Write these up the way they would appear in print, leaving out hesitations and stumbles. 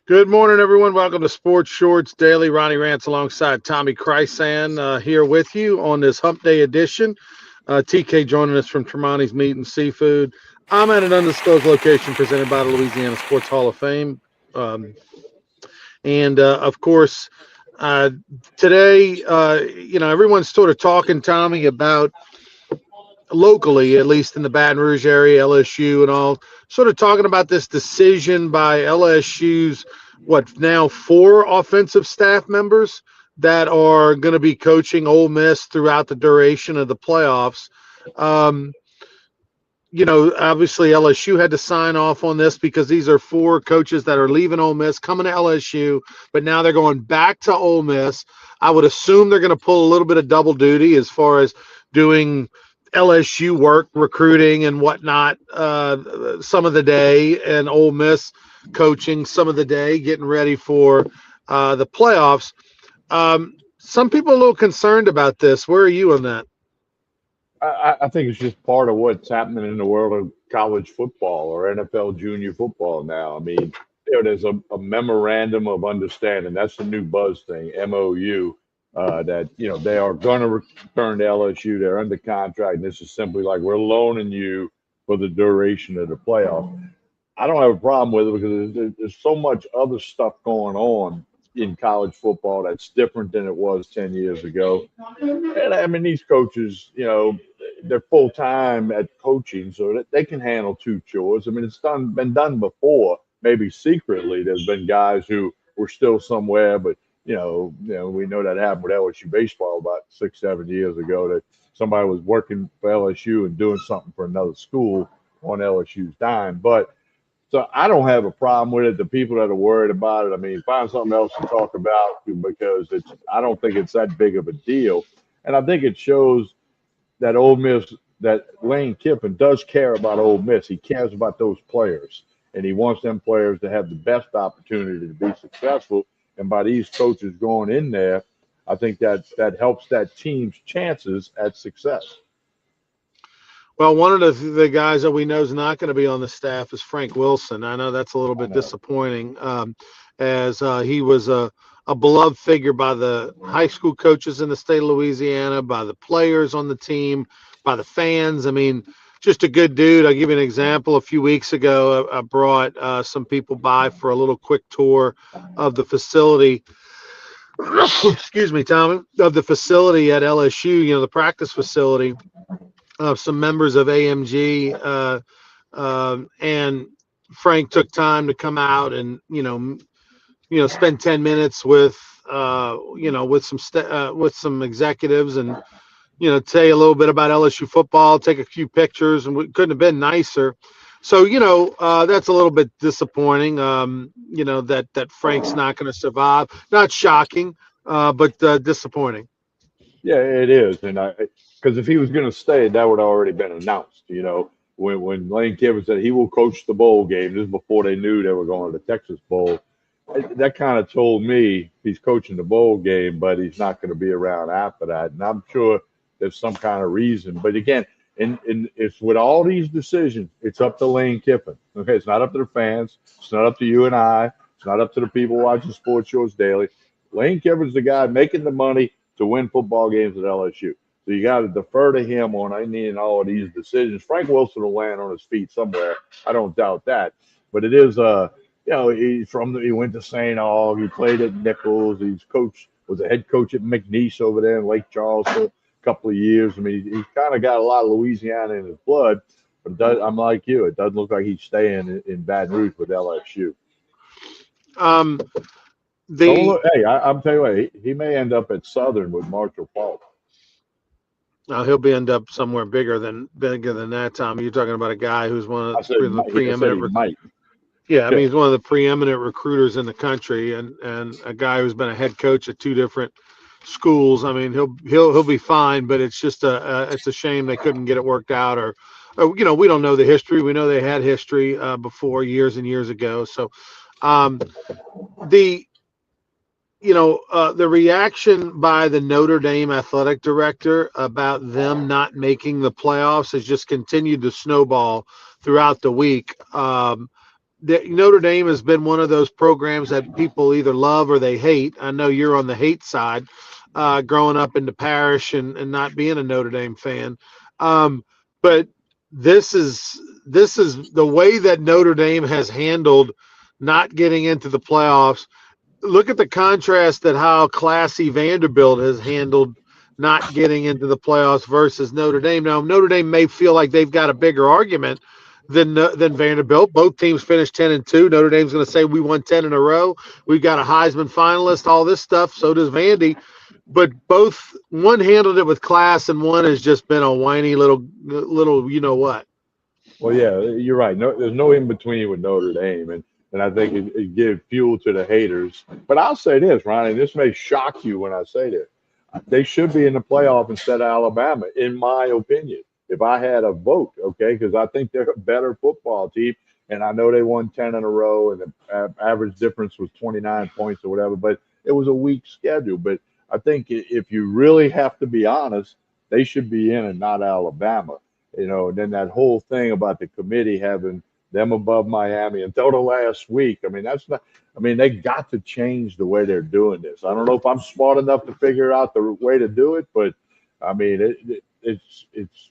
Good morning, everyone. Welcome to Sports Shorts Daily. Ronnie Rantz alongside Tommy Krysan here with you on this Hump Day edition. TK joining us from Tremonti's Meat and Seafood. I'm at an undisclosed location presented by the Louisiana Sports Hall of Fame. Of course, uh, today, everyone's sort of talking, Tommy, about locally, at least in the Baton Rouge area, LSU and all, sort of talking about this decision by LSU's now four offensive staff members that are going to be coaching Ole Miss throughout the duration of the playoffs. Um, Obviously LSU had to sign off on this because these are four coaches that are leaving Ole Miss, coming to LSU, but now they're going back to Ole Miss. I would assume they're going to pull a little bit of double duty as far as doing LSU work, recruiting and whatnot, some of the day, and Ole Miss coaching some of the day, getting ready for the playoffs. Some people are a little concerned about this. Where are you on that? I think it's just part of what's happening in the world of college football or NFL junior football now. I mean, there's a memorandum of understanding. That's the new buzz thing, MOU, that, they are going to return to LSU. They're under contract. This is simply like we're loaning you for the duration of the playoff. I don't have a problem with it because there's so much other stuff going on in college football that's different than it was 10 years ago. And I mean, these coaches, they're full time at coaching, so that they can handle two chores. I mean, been done before. Maybe secretly, there's been guys who were still somewhere, but we know that happened with LSU baseball about 6, 7 years ago. That somebody was working for LSU and doing something for another school on LSU's dime. But so I don't have a problem with it. The people that are worried about it, I mean, find something else to talk about because I don't think it's that big of a deal. And I think it shows that Ole Miss, that Lane Kiffin does care about Ole Miss. He cares about those players, and he wants them players to have the best opportunity to be successful. And by these coaches going in there, I think that helps that team's chances at success. Well, one of the guys that we know is not going to be on the staff is Frank Wilson. I know that's a little I bit know. disappointing, as he was a beloved figure by the high school coaches in the state of Louisiana, by the players on the team, by the fans. I mean, just a good dude. I'll give you an example. A few weeks ago, I brought some people by for a little quick tour of the facility. Excuse me, Tommy, of the facility at LSU, the practice facility of some members of AMG, and Frank took time to come out and spend 10 minutes with with some executives and tell you a little bit about LSU football, take a few pictures, and we couldn't have been nicer. So that's a little bit disappointing. That Frank's not going to survive. Not shocking, but disappointing. Yeah, it is, and because if he was going to stay, that would have already been announced. When Lane Kiffin said he will coach the bowl game, this is before they knew they were going to the Texas Bowl. That kind of told me he's coaching the bowl game, but he's not going to be around after that. And I'm sure there's some kind of reason. But again, it's with all these decisions, it's up to Lane Kiffin. Okay, it's not up to the fans. It's not up to you and I. It's not up to the people watching Sports Shows Daily. Lane Kiffin's the guy making the money to win football games at LSU. So you got to defer to him on any and all of these decisions. Frank Wilson will land on his feet somewhere. I don't doubt that. But it is he went to St. Aug. He played at Nichols. Was a head coach at McNeese over there in Lake Charles for a couple of years. I mean, he's kind of got a lot of Louisiana in his blood. But I'm like you. It doesn't look like he's staying in Baton Rouge with LSU. Um, Don't the look, hey, I'm telling you what, he may end up at Southern with Marshall Falk. He'll be end up somewhere bigger than that, Tom. You're talking about a guy who's one I of said, the I said he preeminent. might. Yeah, I mean he's one of the preeminent recruiters in the country, and a guy who's been a head coach at two different schools. I mean he'll be fine, but it's just it's a shame they couldn't get it worked out, or we don't know the history. We know they had history before years and years ago. So um, the the reaction by the Notre Dame athletic director about them not making the playoffs has just continued to snowball throughout the week. Notre Dame has been one of those programs that people either love or they hate. I know you're on the hate side, growing up in the parish and not being a Notre Dame fan. But this is the way that Notre Dame has handled not getting into the playoffs. Look at the contrast that how classy Vanderbilt has handled not getting into the playoffs versus Notre Dame. Now, Notre Dame may feel like they've got a bigger argument than Vanderbilt. Both teams finished 10-2. Notre Dame's going to say we won 10 in a row. We've got a Heisman finalist, all this stuff. So does Vandy. But both, one handled it with class, and one has just been a whiny little you know what. Well, yeah, you're right. No, there's no in between with Notre Dame, and I think it gives fuel to the haters. But I'll say this, Ronnie, this may shock you when I say this. They should be in the playoff instead of Alabama, in my opinion. If I had a vote, okay, because I think they're a better football team, and I know they won 10 in a row, and the average difference was 29 points or whatever, but it was a weak schedule. But I think if you really have to be honest, they should be in and not Alabama. And then that whole thing about the committee having them above Miami until the last week. I mean, that's not. I mean, they got to change the way they're doing this. I don't know if I'm smart enough to figure out the way to do it, but I mean, it's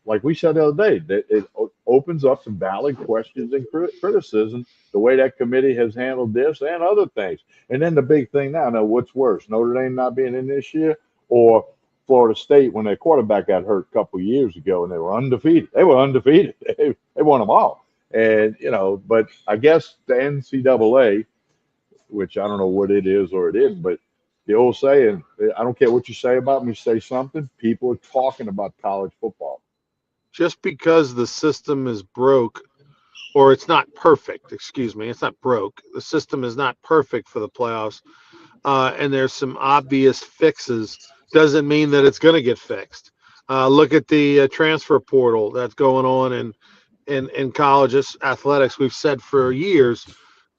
like we said the other day. It opens up some valid questions and criticism the way that committee has handled this and other things. And then the big thing now, what's worse, Notre Dame not being in this year, or Florida State when their quarterback got hurt a couple of years ago and they were undefeated. They were undefeated. They won them all. And, but I guess the NCAA, which I don't know what it is or it isn't, but the old saying, I don't care what you say about me, say something. People are talking about college football. Just because the system is broke, or it's not perfect, excuse me, it's not broke. The system is not perfect for the playoffs, and there's some obvious fixes, doesn't mean that it's going to get fixed. Look at the transfer portal that's going on in college athletics. We've said for years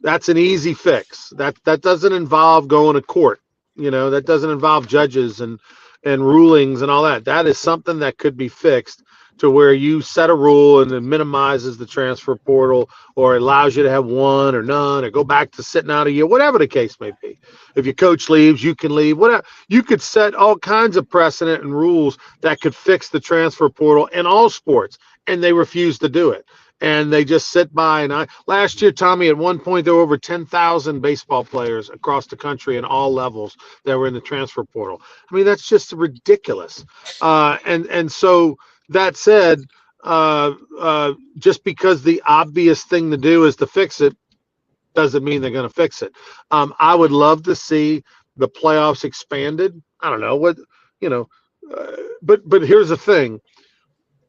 that's an easy fix. That doesn't involve going to court. That doesn't involve judges and rulings and all that. That is something that could be fixed to where you set a rule and it minimizes the transfer portal, or allows you to have one or none, or go back to sitting out a year, whatever the case may be. If your coach leaves, you can leave. Whatever. You could set all kinds of precedent and rules that could fix the transfer portal in all sports, and they refuse to do it. And they just sit by. And last year, Tommy, at one point, there were over 10,000 baseball players across the country in all levels that were in the transfer portal. I mean, that's just ridiculous. And so that said, just because the obvious thing to do is to fix it, doesn't mean they're going to fix it. I would love to see the playoffs expanded. I don't know what, but here's the thing.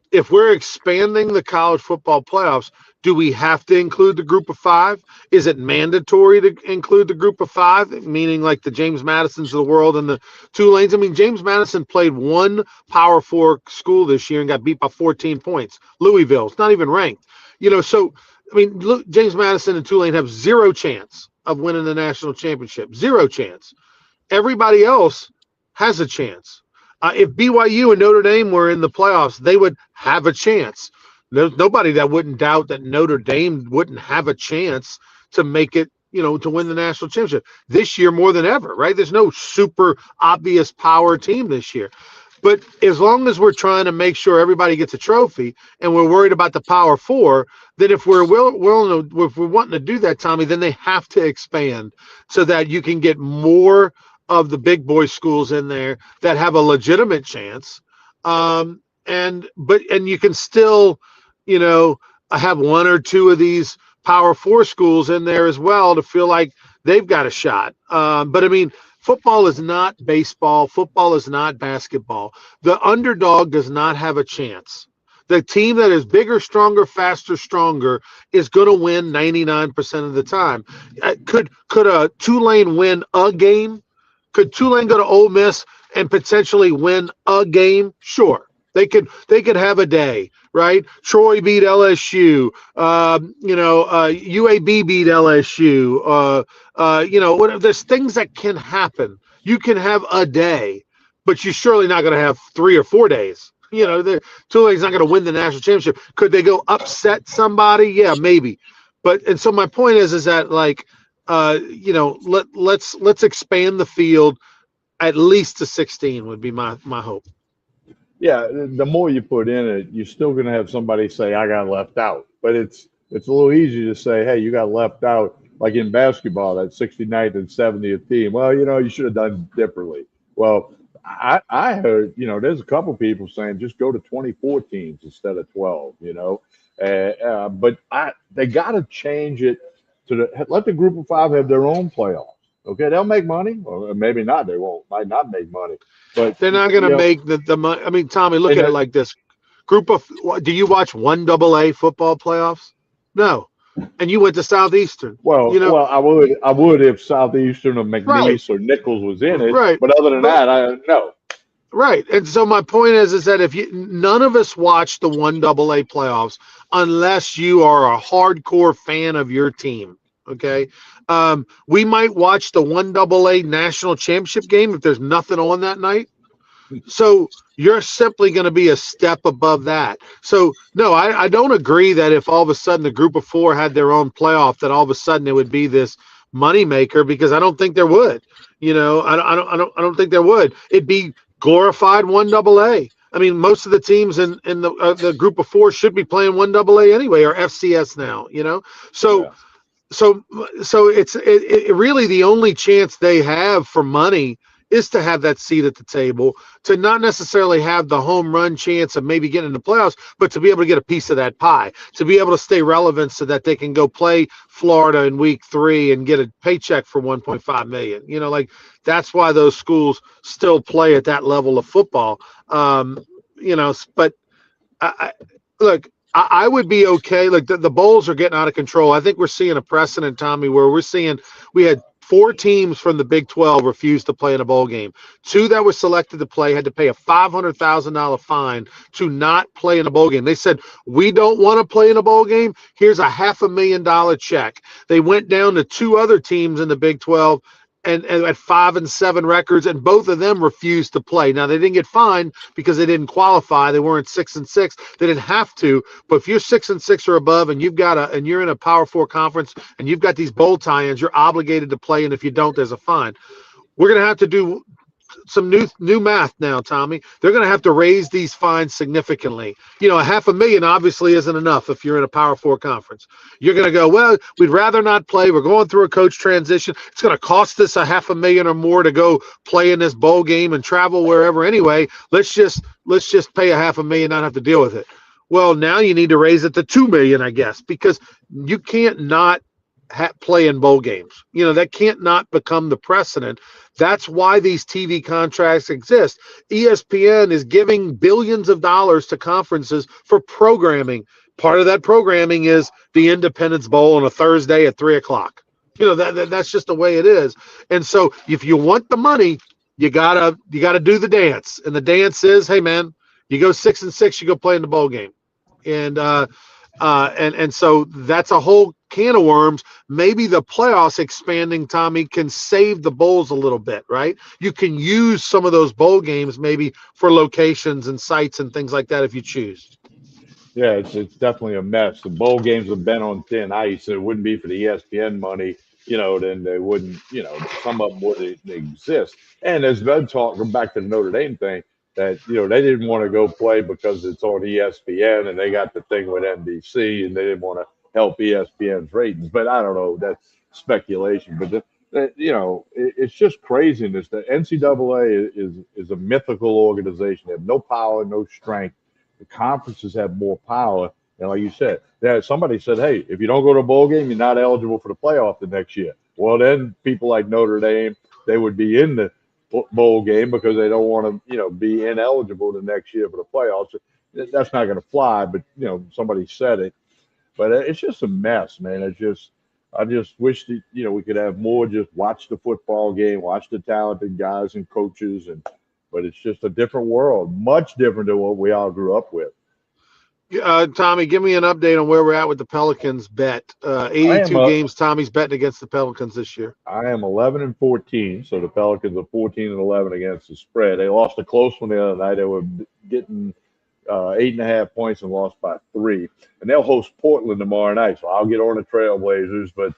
If we're expanding the college football playoffs, do we have to include the group of five? Is it mandatory to include the group of five, meaning like the James Madisons of the world and the Tulanes? I mean, James Madison played one Power 4 school this year and got beat by 14 points. Louisville, it's not even ranked. So, I mean, look, James Madison and Tulane have zero chance of winning the national championship. Zero chance. Everybody else has a chance. If BYU and Notre Dame were in the playoffs, they would have a chance. There's nobody that wouldn't doubt that Notre Dame wouldn't have a chance to make it, to win the national championship this year more than ever, right? There's no super obvious power team this year. But as long as we're trying to make sure everybody gets a trophy and we're worried about the Power 4, then if we're if we're wanting to do that, Tommy, then they have to expand so that you can get more of the big boy schools in there that have a legitimate chance. And you can still, have one or two of these Power 4 schools in there as well to feel like they've got a shot. But I mean, football is not baseball. Football is not basketball. The underdog does not have a chance. The team that is bigger, stronger, faster, stronger is going to win 99% of the time. Could a Tulane win a game? Could Tulane go to Ole Miss and potentially win a game? Sure. They could have a day, right? Troy beat LSU. UAB beat LSU. Whatever. There's things that can happen. You can have a day, but you're surely not going to have 3 or 4 days. Tulane's not going to win the national championship. Could they go upset somebody? Yeah, maybe. and so my point is that like, let's expand the field at least to 16 would be my hope. Yeah, the more you put in it, you're still going to have somebody say, "I got left out." But it's a little easier to say, "Hey, you got left out." Like in basketball, that 69th and 70th team. Well, you should have done differently. Well, I heard, there's a couple people saying just go to 24 teams instead of 12. But they got to change it to let the group of five have their own playoffs. Okay, they'll make money, or maybe not. They won't. Might not make money, but They're not going to make the money. I mean, Tommy, look and at it like this: do you watch 1AA football playoffs? No, and you went to Southeastern. I would if Southeastern or Right, McNeese or Nichols was in it, right, but other than but that, I no. right. And so my point is that if none of us watch the 1AA playoffs unless you are a hardcore fan of your team. Okay, we might watch the 1AA national championship game if there's nothing on that night. So you're simply going to be a step above that. So no, I don't agree that if all of a sudden the group of four had their own playoff, that all of a sudden it would be this moneymaker, because I don't think there would. I don't think there would. It'd be glorified 1AA. I mean, most of the teams in the group of four should be playing 1AA anyway, or FCS now. So Yeah. so it's really the only chance they have for money is to have that seat at the table, to not necessarily have the home run chance of maybe getting in the playoffs, but to be able to get a piece of that pie, to be able to stay relevant so that they can go play Florida in week 3 and get a paycheck for 1.5 million. Like, that's why those schools still play at that level of football. But I look, I would be okay. Like, the bowls are getting out of control. I think we're seeing a precedent, Tommy, where we had 4 teams from the Big 12 refuse to play in a bowl game. 2 that were selected to play had to pay a $500,000 fine to not play in a bowl game. They said, we don't want to play in a bowl game. Here's a $500,000 check. They went down to 2 other teams in the Big 12 and at 5-7 records, and both of them refused to play. Now, they didn't get fined because they didn't qualify. They weren't 6-6. They didn't have to. But if you're 6-6 or above, and you're in a Power 4 conference, and you've got these bowl tie-ins, you're obligated to play. And if you don't, there's a fine. We're going to have to do some new math now, Tommy. They're going to have to raise these fines significantly. $500,000 obviously isn't enough if you're in a Power 4 conference. You're going to go, well, we'd rather not play. We're going through a coach transition. It's going to cost us $500,000 or more to go play in this bowl game and travel wherever anyway. Let's just pay $500,000, not have to deal with it. Well, now you need to raise it to $2 million, I guess, because you can't not play in bowl games. That can't not become the precedent. That's why these TV contracts exist. ESPN is giving billions of dollars to conferences for programming. Part of that programming is the Independence Bowl on a Thursday at 3:00. That's just the way it is. And so if you want the money, you gotta do the dance. And the dance is, hey man, you go 6-6, you go play in the bowl game. And so that's a whole can of worms. Maybe the playoffs expanding, Tommy, can save the bowls a little bit, right? You can use some of those bowl games maybe for locations and sites and things like that if you choose. Yeah, it's definitely a mess. The bowl games have been on thin ice. It wouldn't be for the ESPN money, then they wouldn't, some of them wouldn't exist. And there's been talk, go back to the Notre Dame thing, that, they didn't want to go play because it's on ESPN and they got the thing with NBC and they didn't want to help ESPN's ratings. But I don't know, that's speculation. But, it's just craziness. The NCAA is a mythical organization. They have no power, no strength. The conferences have more power. And like you said, somebody said, hey, if you don't go to a bowl game, you're not eligible for the playoff the next year. Well, then people like Notre Dame, they would be in the bowl game because they don't want to, be ineligible the next year for the playoffs. That's not going to fly, but, somebody said it. But it's just a mess, man. I just wish that, we could have more, just watch the football game, watch the talented guys and coaches, but it's just a different world, much different than what we all grew up with. Tommy, give me an update on where we're at with the Pelicans bet. 82 games Tommy's betting against the Pelicans this year. I am 11-14, so the Pelicans are 14-11 against the spread. They lost a close one the other night. They were getting 8.5 points and lost by 3. And they'll host Portland tomorrow night. So I'll get on the Trailblazers, but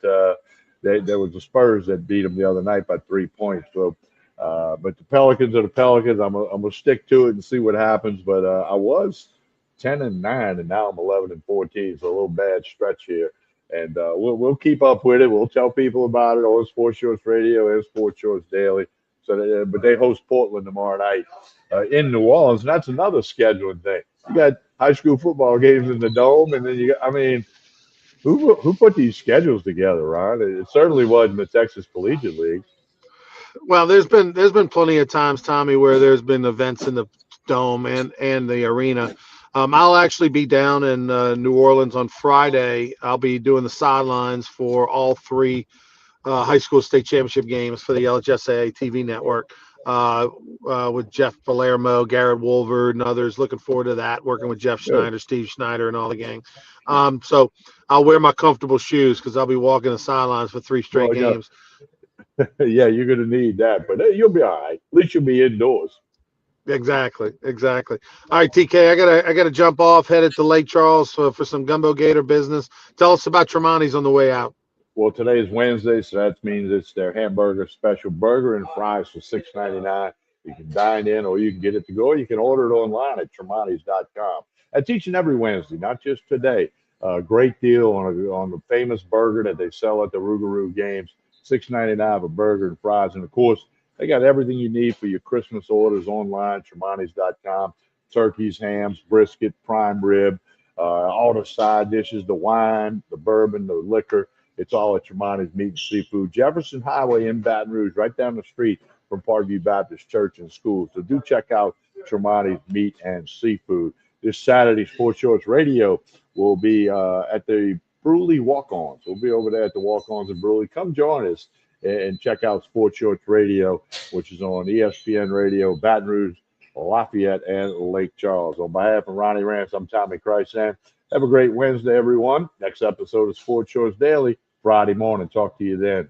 there was the Spurs that beat them the other night by 3 points. So, but the Pelicans are the Pelicans. I'm gonna stick to it and see what happens. But I was 10-9, and now I'm 11-14. So a little bad stretch here. And we'll keep up with it. We'll tell people about it on Sports Shorts Radio and Sports Shorts Daily. So, but they host Portland tomorrow night in New Orleans, and that's another scheduling thing. You got high school football games in the Dome, and then you got, I mean, who put these schedules together, Ron? It certainly wasn't the Texas Collegiate League. Well, there's been plenty of times, Tommy, where there's been events in the Dome and the arena. I'll actually be down in New Orleans on Friday. I'll be doing the sidelines for all 3 high school state championship games for the LHSAA TV network with Jeff Palermo, Garrett Wolver, and others. Looking forward to that, working with Jeff Schneider, Steve Schneider, and all the gang. So I'll wear my comfortable shoes because I'll be walking the sidelines for 3 straight games. Yeah, you're going to need that, but you'll be all right. At least you'll be indoors. Exactly. All right, TK, I gotta jump off, headed to Lake Charles for some Gumbo Gator business. Tell us about Tremonti's on the way out. Well, today is Wednesday, so that means it's their hamburger special burger and fries for $6.99. You can dine in, or you can get it to go. Or you can order it online at tremontis.com. That's each and every Wednesday, not just today. Great deal on the famous burger that they sell at the Rougarou games. $6.99 a burger and fries, and of course, they got everything you need for your Christmas orders online, tremontis.com. Turkeys, hams, brisket, prime rib, all the side dishes, the wine, the bourbon, the liquor. It's all at Tremonti's Meat and Seafood. Jefferson Highway in Baton Rouge, right down the street from Parkview Baptist Church and School. So do check out Tremonti's Meat and Seafood. This Saturday, Sports Shorts Radio will be at the Bruley Walk-Ons. We'll be over there at the Walk-Ons in Bruley. Come join us and check out Sports Shorts Radio, which is on ESPN Radio, Baton Rouge, Lafayette, and Lake Charles. On behalf of Ronnie Rantz, I'm Tommy Krysan. Have a great Wednesday, everyone. Next episode of Sports Shorts Daily, Friday morning. Talk to you then.